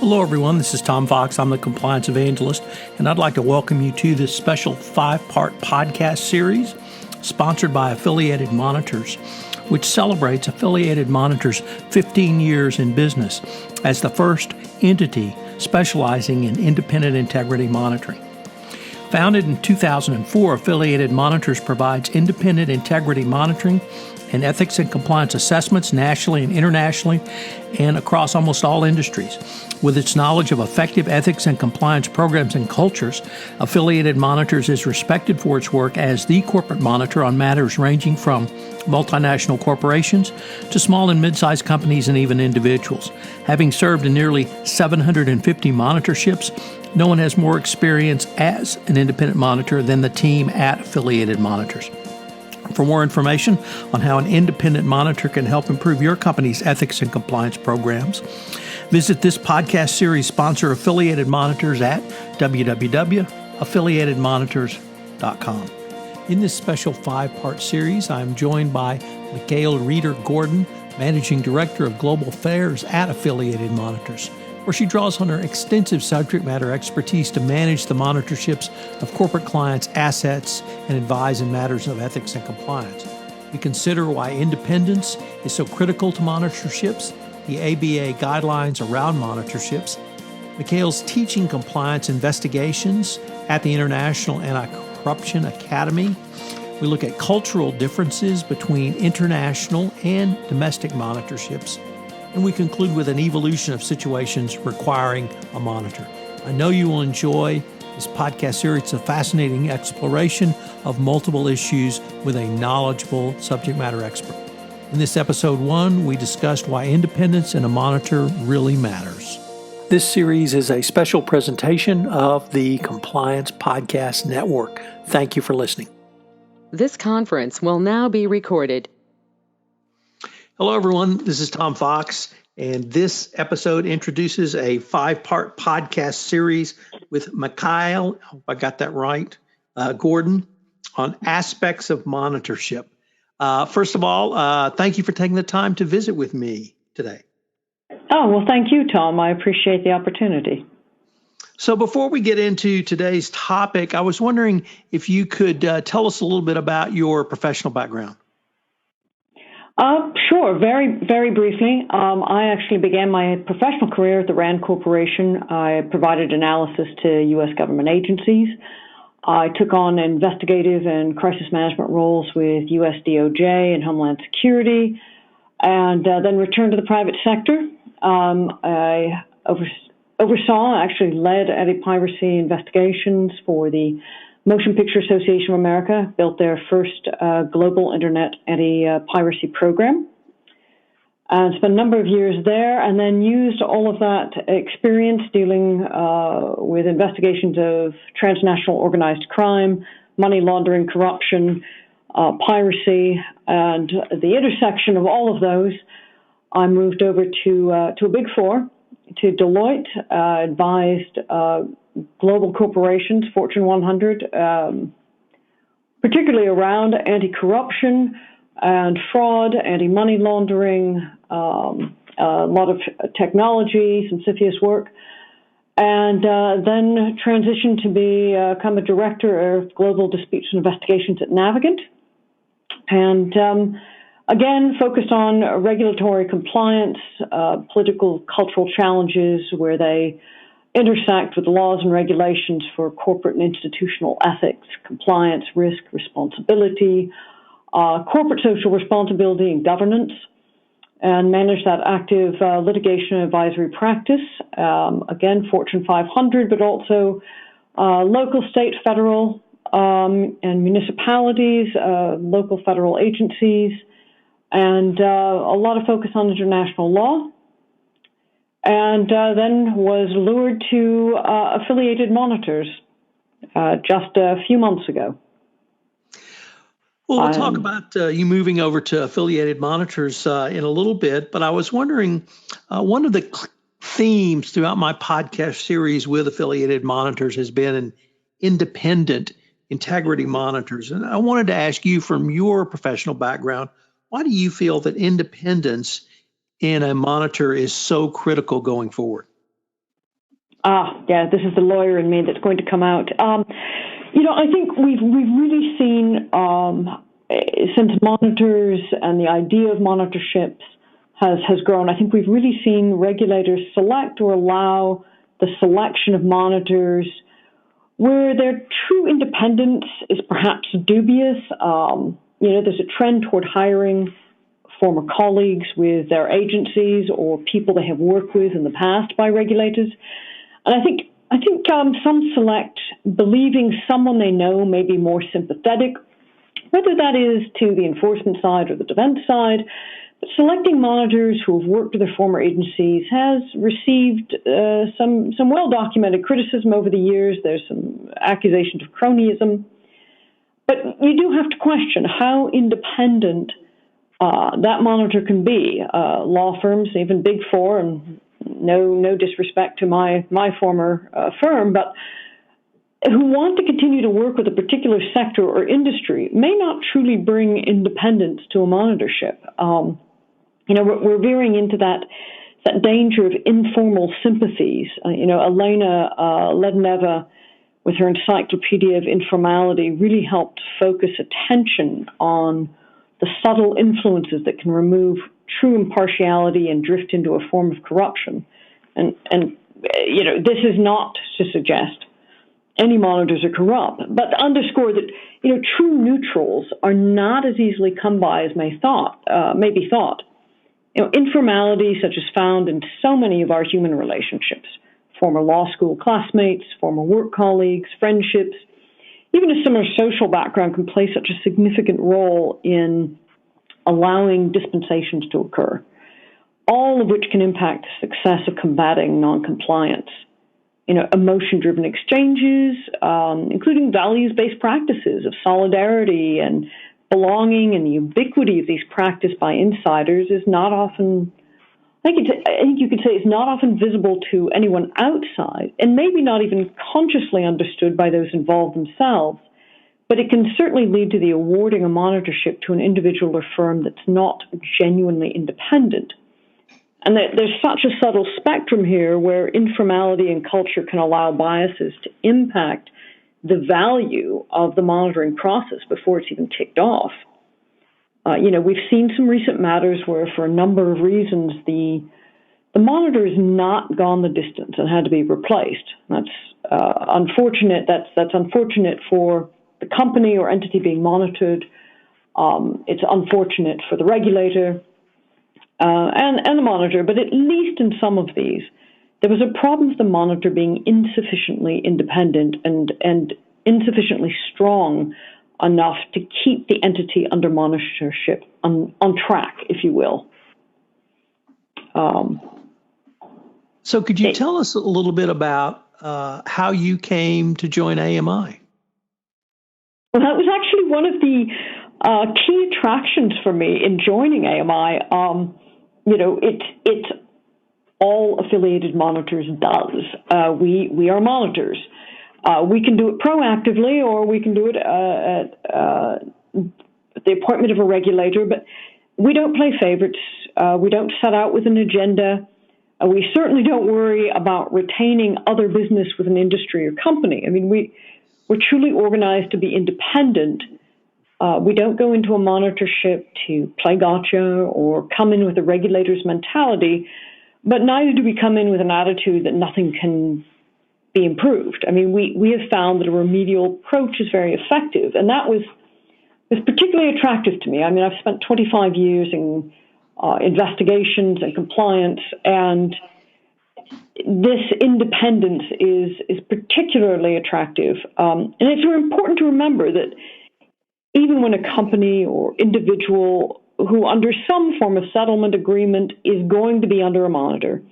Hello, everyone. This is Tom Fox. I'm the Compliance Evangelist, and I'd like to welcome you to this special 5-part podcast series sponsored by Affiliated Monitors, which celebrates Affiliated Monitors' 15 years in business as the first entity specializing in independent integrity monitoring. Founded in 2004, Affiliated Monitors provides independent integrity monitoring and ethics and compliance assessments nationally and internationally and across almost all industries. With its knowledge of effective ethics and compliance programs and cultures, Affiliated Monitors is respected for its work as the corporate monitor on matters ranging from multinational corporations to small and mid-sized companies and even individuals. Having served in nearly 750 monitorships, no one has more experience as an independent monitor than the team at Affiliated Monitors. For more information on how an independent monitor can help improve your company's ethics and compliance programs, visit this podcast series sponsor, Affiliated Monitors, at www.affiliatedmonitors.com. In this special 5-part series, I'm joined by Mikhail Reeder-Gordon, Managing Director of Global Affairs at Affiliated Monitors, where she draws on her extensive subject matter expertise to manage the monitorships of corporate clients' assets and advise in matters of ethics and compliance. We consider why independence is so critical to monitorships, the ABA guidelines around monitorships, Mikhail's teaching compliance investigations at the International Anti-Corruption Academy. We look at cultural differences between international and domestic monitorships. And we conclude with an evolution of situations requiring a monitor. I know you will enjoy this podcast series. It's a fascinating exploration of multiple issues with a knowledgeable subject matter expert. In this episode 1, we discussed why independence in a monitor really matters. This series is a special presentation of the Compliance Podcast Network. Thank you for listening. This conference will now be recorded. Hello, everyone. This is Tom Fox, and this episode introduces a 5-part podcast series with Mikhail, I hope I got that right, Gordon, on aspects of monitorship. First of all, thank you for taking the time to visit with me today. Oh, well, thank you, Tom. I appreciate the opportunity. So before we get into today's topic, I was wondering if you could tell us a little bit about your professional background. Sure. Very, very briefly. I actually began my professional career at the RAND Corporation. I provided analysis to U.S. government agencies. I took on investigative and crisis management roles with U.S. DOJ and Homeland Security, and then returned to the private sector. I oversaw, actually led anti-piracy investigations for the Motion Picture Association of America, built their first global internet anti-piracy program, and spent a number of years there, and then used all of that experience dealing with investigations of transnational organized crime, money laundering, corruption, piracy, and the intersection of all of those. I moved over to a Big Four, to Deloitte, advised global corporations, Fortune 100, particularly around anti-corruption and fraud, anti-money laundering, a lot of technology, some CFIUS work, and then transitioned to become a director of global disputes and investigations at Navigant, and again focused on regulatory compliance, political, cultural challenges where they intersect with laws and regulations for corporate and institutional ethics, compliance, risk, responsibility, corporate social responsibility and governance, and manage that active litigation advisory practice. Again, Fortune 500, but also local, state, federal, and municipalities, local federal agencies, and a lot of focus on international law. And then was lured to Affiliated Monitors just a few months ago. Well, we'll talk about you moving over to Affiliated Monitors in a little bit, but I was wondering, one of the themes throughout my podcast series with Affiliated Monitors has been an independent integrity monitors. And I wanted to ask you, from your professional background, why do you feel that independence in a monitor is so critical going forward? Yeah, this is the lawyer in me that's going to come out. I think we've really seen since monitors and the idea of monitorships has grown. I think we've really seen regulators select or allow the selection of monitors where their true independence is perhaps dubious. There's a trend toward hiring former colleagues with their agencies or people they have worked with in the past by regulators. And I think some select believing someone they know may be more sympathetic, whether that is to the enforcement side or the defense side. But selecting monitors who have worked with their former agencies has received some well-documented criticism over the years. There's some accusations of cronyism. But you do have to question how independent that monitor can be. Law firms, even Big Four, and no disrespect to my former firm, but who want to continue to work with a particular sector or industry may not truly bring independence to a monitorship. We're veering into that danger of informal sympathies. Elena Ledneva, with her Encyclopedia of Informality, really helped focus attention on the subtle influences that can remove true impartiality and drift into a form of corruption. And this is not to suggest any monitors are corrupt, but to underscore that, true neutrals are not as easily come by as may be thought. Informality, such as found in so many of our human relationships, former law school classmates, former work colleagues, friendships, even a similar social background can play such a significant role in allowing dispensations to occur, all of which can impact the success of combating noncompliance. Emotion-driven exchanges, including values-based practices of solidarity and belonging, and the ubiquity of these practiced by insiders is not often, I think you could say it's not often visible to anyone outside, and maybe not even consciously understood by those involved themselves. But it can certainly lead to the awarding a monitorship to an individual or firm that's not genuinely independent. And there's such a subtle spectrum here where informality and culture can allow biases to impact the value of the monitoring process before it's even kicked off. We've seen some recent matters where, for a number of reasons, the monitor has not gone the distance and had to be replaced. That's unfortunate. That's unfortunate for the company or entity being monitored. It's unfortunate for the regulator and the monitor, but at least in some of these, there was a problem with the monitor being insufficiently independent and insufficiently strong enough to keep the entity under monitorship on track, if you will. So could you tell us a little bit about how you came to join AMI? Well, that was actually one of the key attractions for me in joining AMI. It's all affiliated monitors does. We are monitors. We can do it proactively, or we can do it at the appointment of a regulator, but we don't play favorites. We don't set out with an agenda. We certainly don't worry about retaining other business with an industry or company. I mean, we're truly organized to be independent. We don't go into a monitorship to play gotcha or come in with a regulator's mentality, but neither do we come in with an attitude that nothing can be improved. I mean, we have found that a remedial approach is very effective, and that was particularly attractive to me. I mean, I've spent 25 years in investigations and compliance, and this independence is particularly attractive. And it's important to remember that even when a company or individual who under some form of settlement agreement is going to be under a monitor,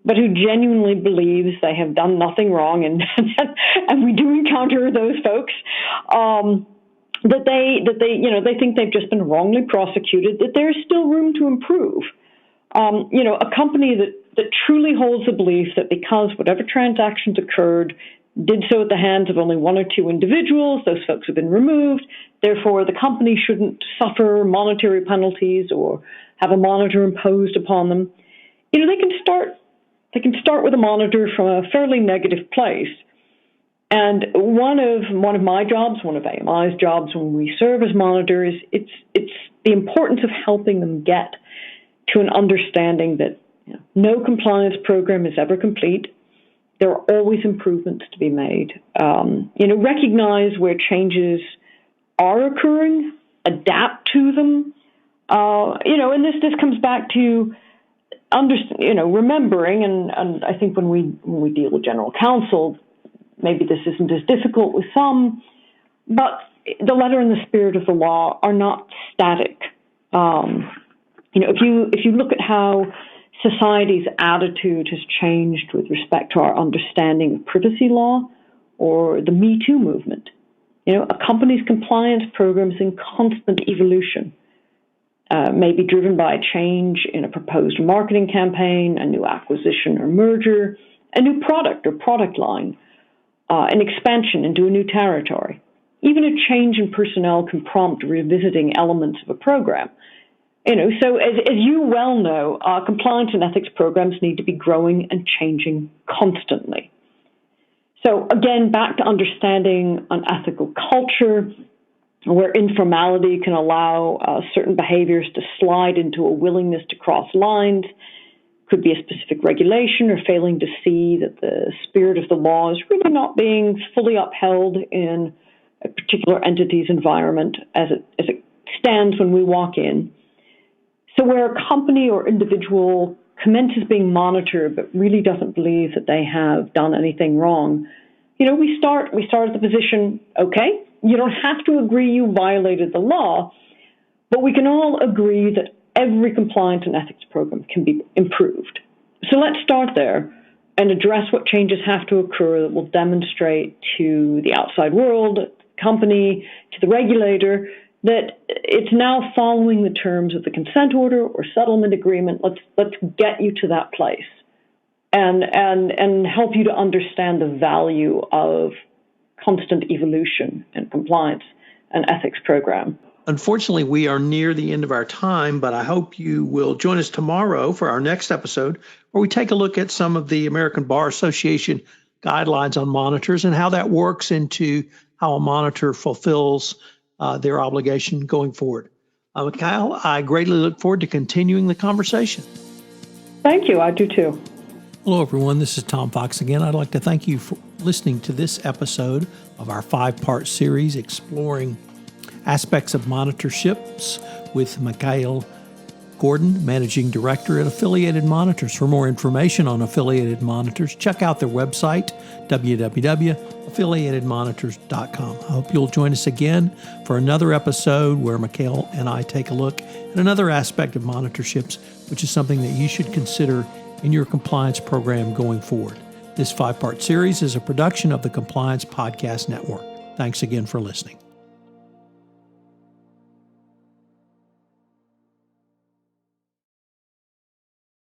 but who genuinely believes they have done nothing wrong, and we do encounter those folks, that they think they've just been wrongly prosecuted, that there's still room to improve. A company that truly holds the belief that because whatever transactions occurred did so at the hands of only one or two individuals, those folks have been removed, therefore the company shouldn't suffer monetary penalties or have a monitor imposed upon them. They can start they can start with a monitor from a fairly negative place. And one of my jobs, one of AMI's jobs when we serve as monitors, it's the importance of helping them get to an understanding that no compliance program is ever complete. There are always improvements to be made. Recognize where changes are occurring, adapt to them. And this comes back to remembering, and I think when we deal with general counsel, maybe this isn't as difficult with some, but the letter and the spirit of the law are not static. If you look at how society's attitude has changed with respect to our understanding of privacy law or the Me Too movement, a company's compliance program is in constant evolution. May be driven by a change in a proposed marketing campaign, a new acquisition or merger, a new product or product line, an expansion into a new territory. Even a change in personnel can prompt revisiting elements of a program. So as you well know, compliance and ethics programs need to be growing and changing constantly. So again, back to understanding an ethical culture where informality can allow certain behaviors to slide into a willingness to cross lines. Could be a specific regulation or failing to see that the spirit of the law is really not being fully upheld in a particular entity's environment as it stands when we walk in. So where a company or individual commences being monitored but really doesn't believe that they have done anything wrong, we start at the position, okay, you don't have to agree you violated the law, but we can all agree that every compliance and ethics program can be improved. So let's start there and address what changes have to occur that will demonstrate to the outside world, company, to the regulator, that it's now following the terms of the consent order or settlement agreement. Let's get you to that place and help you to understand the value of constant evolution and compliance and ethics program. Unfortunately, we are near the end of our time, but I hope you will join us tomorrow for our next episode, where we take a look at some of the American Bar Association guidelines on monitors and how that works into how a monitor fulfills their obligation going forward. Mikhail, I greatly look forward to continuing the conversation. Thank you. I do too. Hello, everyone. This is Tom Fox again. I'd like to thank you for listening to this episode of our 5-part series exploring aspects of monitorships with Mikhail Gordon, Managing Director at Affiliated Monitors. For more information on Affiliated Monitors, check out their website, www.affiliatedmonitors.com. I hope you'll join us again for another episode where Mikhail and I take a look at another aspect of monitorships, which is something that you should consider in your compliance program going forward. This 5-part series is a production of the Compliance Podcast Network. Thanks again for listening.